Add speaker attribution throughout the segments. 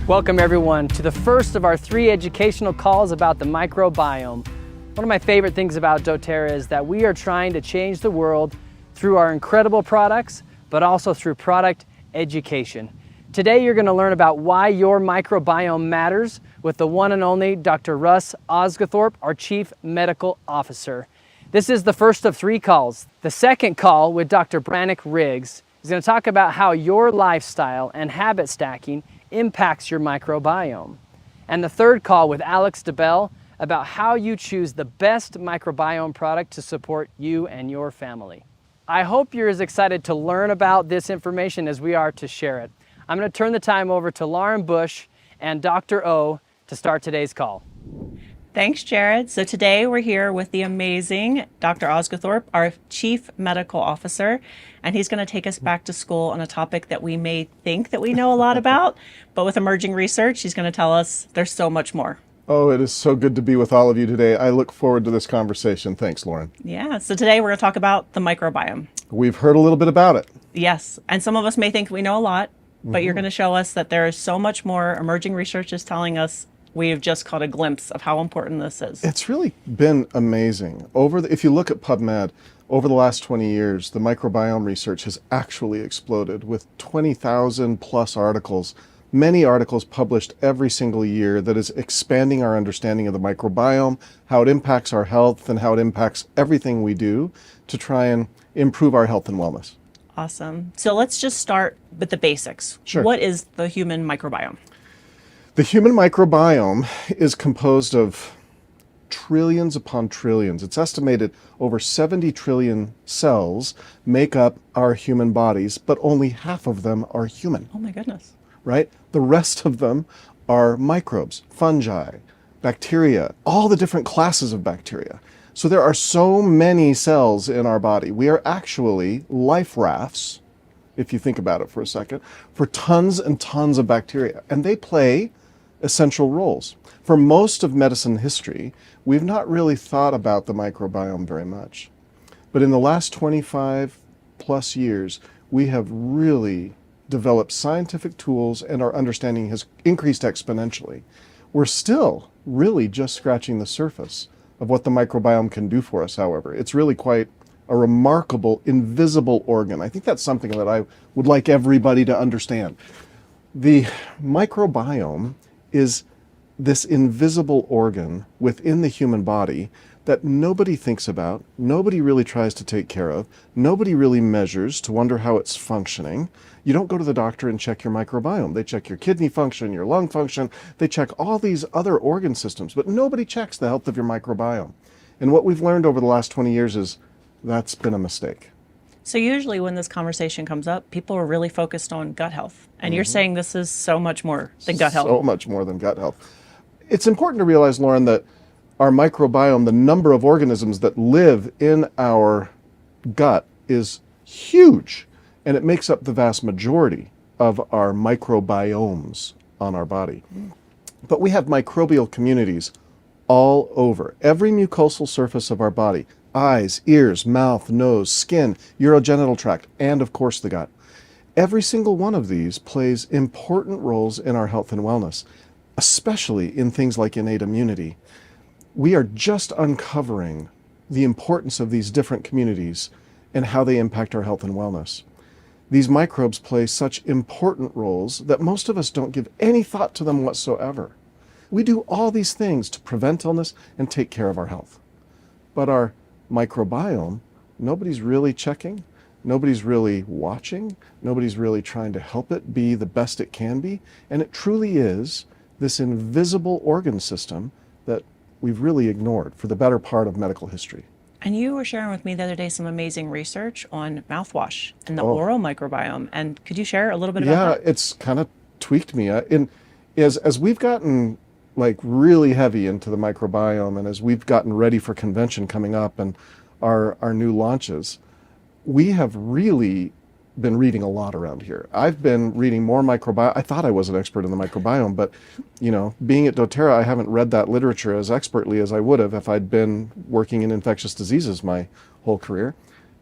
Speaker 1: Welcome everyone to the first of our 3 educational calls about the microbiome. One of my favorite things about doTERRA is that we are trying to change the world through our incredible products, but also through product education. Today you're going to learn about why your microbiome matters with the one and only Dr. Russ Osguthorpe, our Chief Medical Officer. This is the first of 3 calls. The second call with Dr. Brannick Riggs is going to talk about how your lifestyle and habit stacking impacts your microbiome. And the third call with Alex DeBell about how you choose the best microbiome product to support you and your family. I hope you're as excited to learn about this information as we are to share it. I'm going to turn the time over to Lauren Bush and Dr. O to start today's call.
Speaker 2: Thanks, Jared. So today we're here with the amazing Dr. Osguthorpe, our Chief Medical Officer, and he's going to take us back to school on a topic that we may think that we know a lot about, but with emerging research, he's going to tell us there's so much more.
Speaker 3: Oh, it is so good to be with all of you today. I look forward to this conversation. Thanks, Lauren.
Speaker 2: Yeah, so today we're going to talk about the microbiome.
Speaker 3: We've heard a little bit about it.
Speaker 2: Yes, and some of us may think we know a lot, but you're going to show us that there is so much more. Emerging research is telling us we have just caught a glimpse of how important this is.
Speaker 3: It's really been amazing. If you look at PubMed, over the last 20 years, the microbiome research has actually exploded with 20,000 plus articles, many articles published every single year that is expanding our understanding of the microbiome, how it impacts our health, and how it impacts everything we do to try and improve our health and wellness.
Speaker 2: Awesome. So let's just start with the basics.
Speaker 3: Sure.
Speaker 2: What is the human microbiome?
Speaker 3: The human microbiome is composed of trillions upon trillions. It's estimated over 70 trillion cells make up our human bodies, but only half of them are human.
Speaker 2: Oh my goodness.
Speaker 3: Right? The rest of them are microbes, fungi, bacteria, all the different classes of bacteria. So there are so many cells in our body. We are actually life rafts, if you think about it for a second, for tons and tons of bacteria. And they play essential roles. For most of medicine history, we've not really thought about the microbiome very much. But in the last 25 plus years, we have really developed scientific tools and our understanding has increased exponentially. We're still really just scratching the surface of what the microbiome can do for us, however. It's really quite a remarkable, invisible organ. I think that's something that I would like everybody to understand. The microbiome is this invisible organ within the human body that nobody thinks about, nobody really tries to take care of, nobody really measures to wonder how it's functioning. You don't go to the doctor and check your microbiome. They check your kidney function, your lung function, they check all these other organ systems, but nobody checks the health of your microbiome. And what we've learned over the last 20 years is that's been a mistake.
Speaker 2: So usually when this conversation comes up, people are really focused on gut health. And you're saying this is so much more than gut health.
Speaker 3: So much more than gut health. It's important to realize, Lauren, that our microbiome, the number of organisms that live in our gut, is huge. And it makes up the vast majority of our microbiomes on our body. But we have microbial communities all over. Every mucosal surface of our body, eyes, ears, mouth, nose, skin, urogenital tract, and of course the gut. Every single one of these plays important roles in our health and wellness, especially in things like innate immunity. We are just uncovering the importance of these different communities and how they impact our health and wellness. These microbes play such important roles that most of us don't give any thought to them whatsoever. We do all these things to prevent illness and take care of our health. But our microbiome, nobody's really checking, nobody's really watching, nobody's really trying to help it be the best it can be, and it truly is this invisible organ system that we've really ignored for the better part of medical history.
Speaker 2: And you were sharing with me the other day some amazing research on mouthwash and the oral microbiome. And could you share a little bit about that?
Speaker 3: Yeah, it's kind of tweaked me. As we've gotten like really heavy into the microbiome and as we've gotten ready for convention coming up and our new launches, we have really been reading a lot around here. I've been reading more microbiome. I thought I was an expert in the microbiome, but being at doTERRA, I haven't read that literature as expertly as I would have if I'd been working in infectious diseases my whole career.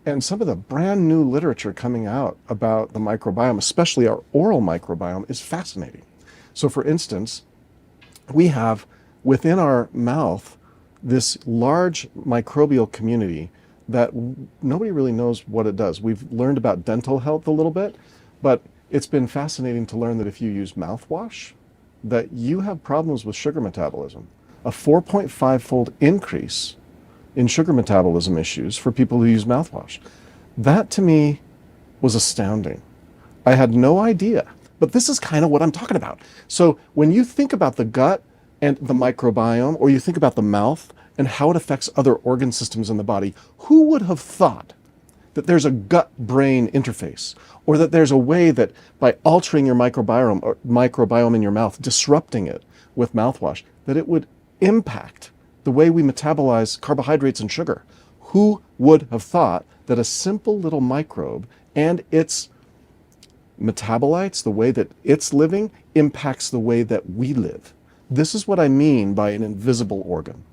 Speaker 3: And some of the brand new literature coming out about the microbiome, especially our oral microbiome, is fascinating. So for instance, we have within our mouth this large microbial community that nobody really knows what it does. We've learned about dental health a little bit, but it's been fascinating to learn that if you use mouthwash, that you have problems with sugar metabolism. A 4.5-fold increase in sugar metabolism issues for people who use mouthwash. That to me was astounding. I had no idea, but this is kind of what I'm talking about. So when you think about the gut and the microbiome, or you think about the mouth and how it affects other organ systems in the body, who would have thought that there's a gut-brain interface, or that there's a way that by altering your microbiome in your mouth, disrupting it with mouthwash, that it would impact the way we metabolize carbohydrates and sugar? Who would have thought that a simple little microbe and its metabolites, the way that it's living, impacts the way that we live? This is what I mean by an invisible organ.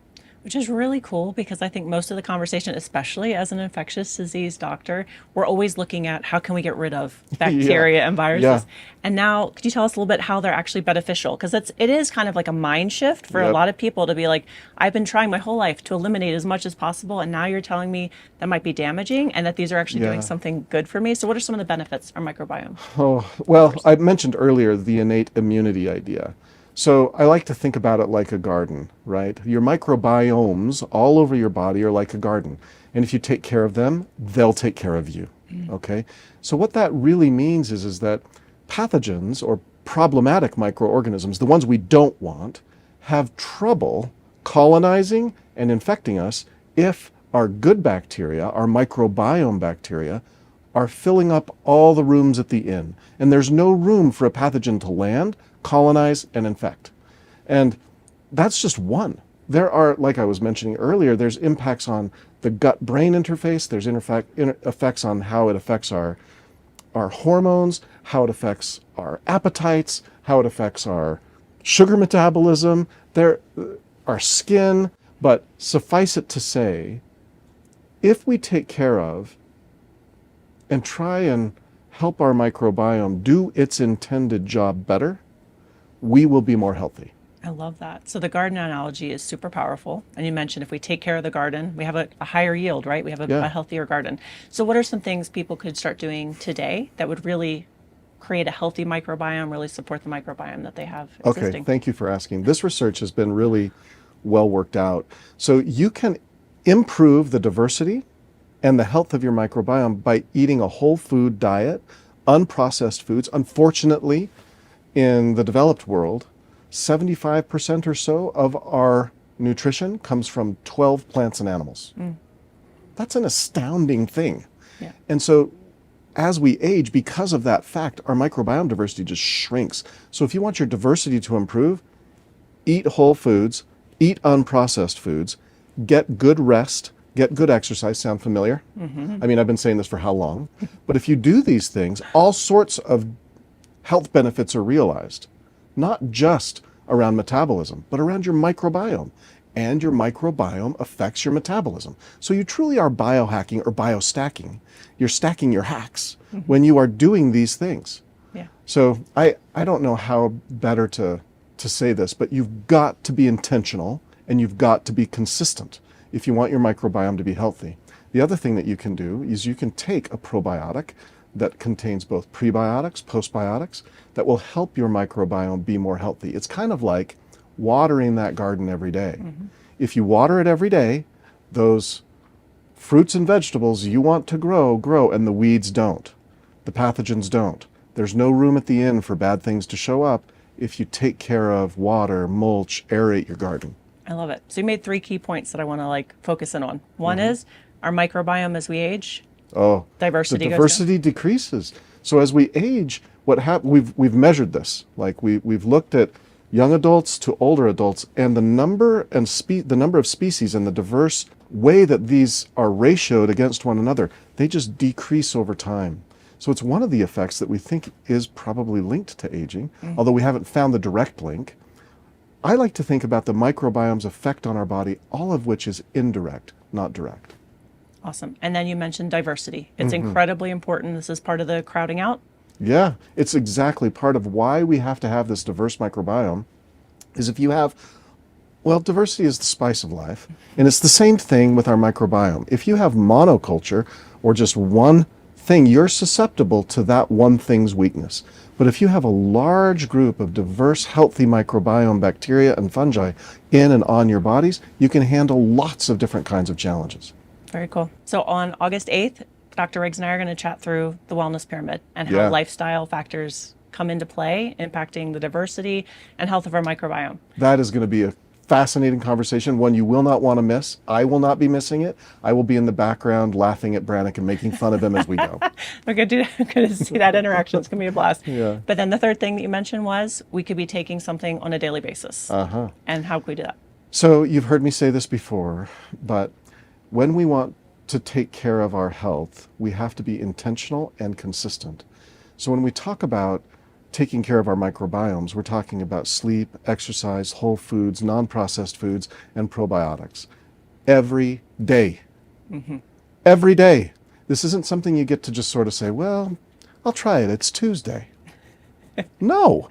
Speaker 2: Which is really cool, because I think most of the conversation, especially as an infectious disease doctor, we're always looking at how can we get rid of bacteria and viruses.
Speaker 3: Yeah.
Speaker 2: And now, could you tell us a little bit how they're actually beneficial? Because it is kind of like a mind shift for a lot of people to be like, I've been trying my whole life to eliminate as much as possible, and now you're telling me that might be damaging and that these are actually doing something good for me. So what are some of the benefits of our microbiome?
Speaker 3: Oh, well, I mentioned earlier the innate immunity idea. So I like to think about it like a garden, right? Your microbiomes all over your body are like a garden. And if you take care of them, they'll take care of you, okay? So what that really means is that pathogens or problematic microorganisms, the ones we don't want, have trouble colonizing and infecting us if our good bacteria, our microbiome bacteria, are filling up all the rooms at the inn. And there's no room for a pathogen to land, colonize, and infect. And that's just one. There are, like I was mentioning earlier, there's impacts on the gut-brain interface. There's effects on how it affects our hormones, how it affects our appetites, how it affects our sugar metabolism, our skin. But suffice it to say, if we take care of and try and help our microbiome do its intended job better, we will be more healthy.
Speaker 2: I love that. So the garden analogy is super powerful. And you mentioned if we take care of the garden, we have a higher yield, right? We have a healthier garden. So what are some things people could start doing today that would really create a healthy microbiome, really support the microbiome that they have existing?
Speaker 3: Okay, thank you for asking. This research has been really well worked out. So you can improve the diversity and the health of your microbiome by eating a whole food diet, unprocessed foods. Unfortunately, in the developed world, 75% or so of our nutrition comes from 12 plants and animals. That's an astounding thing.
Speaker 2: Yeah.
Speaker 3: And so as we age, because of that fact, our microbiome diversity just shrinks. So if you want your diversity to improve, eat whole foods, eat unprocessed foods, get good rest, get good exercise. Sound familiar? I mean, I've been saying this for how long? But if you do these things, all sorts of health benefits are realized, not just around metabolism, but around your microbiome. And your microbiome affects your metabolism. So you truly are biohacking or biostacking. You're stacking your hacks when you are doing these things.
Speaker 2: Yeah.
Speaker 3: So I don't know how better to say this, but you've got to be intentional and you've got to be consistent if you want your microbiome to be healthy. The other thing that you can do is you can take a probiotic that contains both prebiotics, postbiotics, that will help your microbiome be more healthy. It's kind of like watering that garden every day. If you water it every day, those fruits and vegetables you want to grow, and the weeds don't. The pathogens don't. There's no room at the inn for bad things to show up if you take care of water, mulch, aerate your garden.
Speaker 2: I love it. So you made 3 key points that I want to focus in on. One is our microbiome as we age.
Speaker 3: Oh,
Speaker 2: Diversity
Speaker 3: the
Speaker 2: goes
Speaker 3: diversity decreases. So as we age, what happens? We've measured this. We've looked at young adults to older adults, and the number of species and the diverse way that these are ratioed against one another, they just decrease over time. So it's one of the effects that we think is probably linked to aging, although we haven't found the direct link. I like to think about the microbiome's effect on our body, all of which is indirect, not direct.
Speaker 2: Awesome. And then you mentioned diversity. It's incredibly important. This is part of the crowding out
Speaker 3: Yeah, it's exactly part of why we have to have this diverse microbiome. Is if you have, well, diversity is the spice of life, and it's the same thing with our microbiome. If you have monoculture or just one thing, you're susceptible to that one thing's weakness. But if you have a large group of diverse, healthy microbiome bacteria and fungi in and on your bodies, you can handle lots of different kinds of challenges.
Speaker 2: Very cool. So on August 8th, Dr. Riggs and I are going to chat through the wellness pyramid and how
Speaker 3: Yeah.
Speaker 2: lifestyle factors come into play, impacting the diversity and health of our microbiome.
Speaker 3: That is going to be a fascinating conversation, one you will not want to miss. I will not be missing it. I will be in the background laughing at Brannick and making fun of him as we go.
Speaker 2: We're going to see that interaction. It's going to be a blast.
Speaker 3: Yeah.
Speaker 2: But then the third thing that you mentioned was we could be taking something on a daily basis. And how could we do that?
Speaker 3: So you've heard me say this before, but when we want to take care of our health, we have to be intentional and consistent. So when we talk about taking care of our microbiomes, we're talking about sleep, exercise, whole foods, non-processed foods, and probiotics. Every day. Every day. This isn't something you get to just sort of say, well, I'll try it. It's Tuesday. No,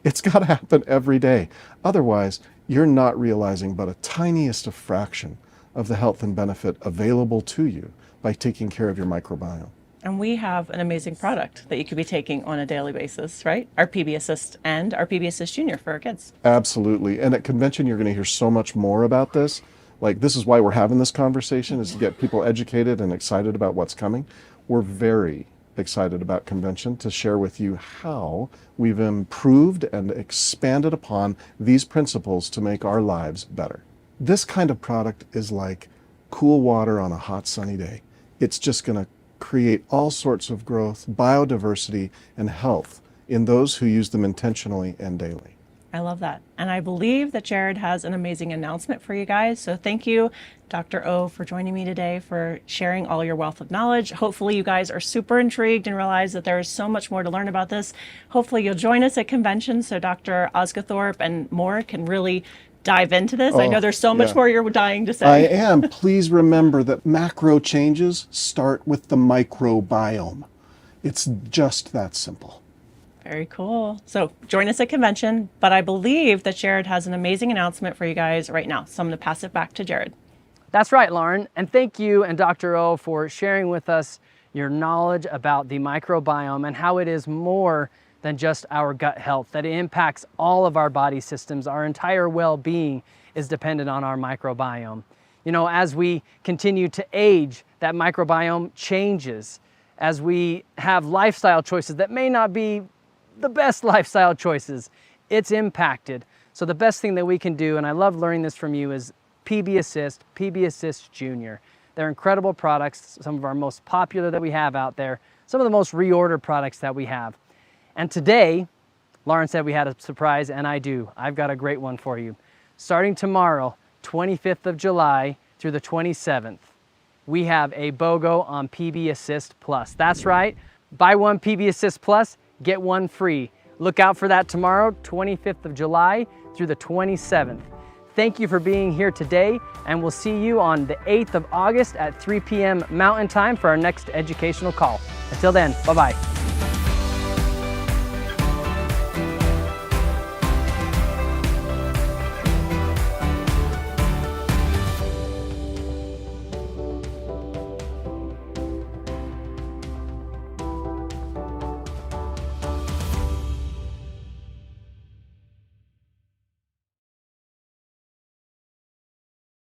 Speaker 3: it's got to happen every day. Otherwise, you're not realizing but a tiniest of fraction of the health and benefit available to you by taking care of your microbiome.
Speaker 2: And we have an amazing product that you could be taking on a daily basis, right? Our PB Assist and our PB Assist Junior for our kids.
Speaker 3: Absolutely. And at convention, you're going to hear so much more about this. Like, this is why we're having this conversation, is to get people educated and excited about what's coming. We're very excited about convention to share with you how we've improved and expanded upon these principles to make our lives better. This kind of product is like cool water on a hot sunny day. It's just going to create all sorts of growth, biodiversity, and health in those who use them intentionally and daily.
Speaker 2: I love that. And I believe that Jared has an amazing announcement for you guys. So thank you, Dr. O, for joining me today, for sharing all your wealth of knowledge. Hopefully you guys are super intrigued and realize that there is so much more to learn about this. Hopefully you'll join us at convention so Dr. Osgothorpe and more can really dive into this. I know there's so much more you're dying to say.
Speaker 3: I am. Please remember that macro changes start with the microbiome. It's just that simple.
Speaker 2: Very cool. So join us at convention, but I believe that Jared has an amazing announcement for you guys right now. So I'm going to pass it back to Jared.
Speaker 1: That's right, Lauren. And thank you and Dr. O for sharing with us your knowledge about the microbiome and how it is more than just our gut health, that it impacts all of our body systems. Our entire well-being is dependent on our microbiome. You know, as we continue to age, that microbiome changes. As we have lifestyle choices that may not be the best lifestyle choices, it's impacted. So the best thing that we can do, and I love learning this from you, is PB Assist, PB Assist Junior. They're incredible products, some of our most popular that we have out there, some of the most reordered products that we have. And today, Lauren said we had a surprise, and I do. I've got a great one for you. Starting tomorrow, 25th of July through the 27th, we have a BOGO on PB Assist Plus. That's right, buy one PB Assist Plus, get one free. Look out for that tomorrow, 25th of July through the 27th. Thank you for being here today, and we'll see you on the 8th of August at 3 p.m. Mountain Time for our next educational call. Until then, bye-bye.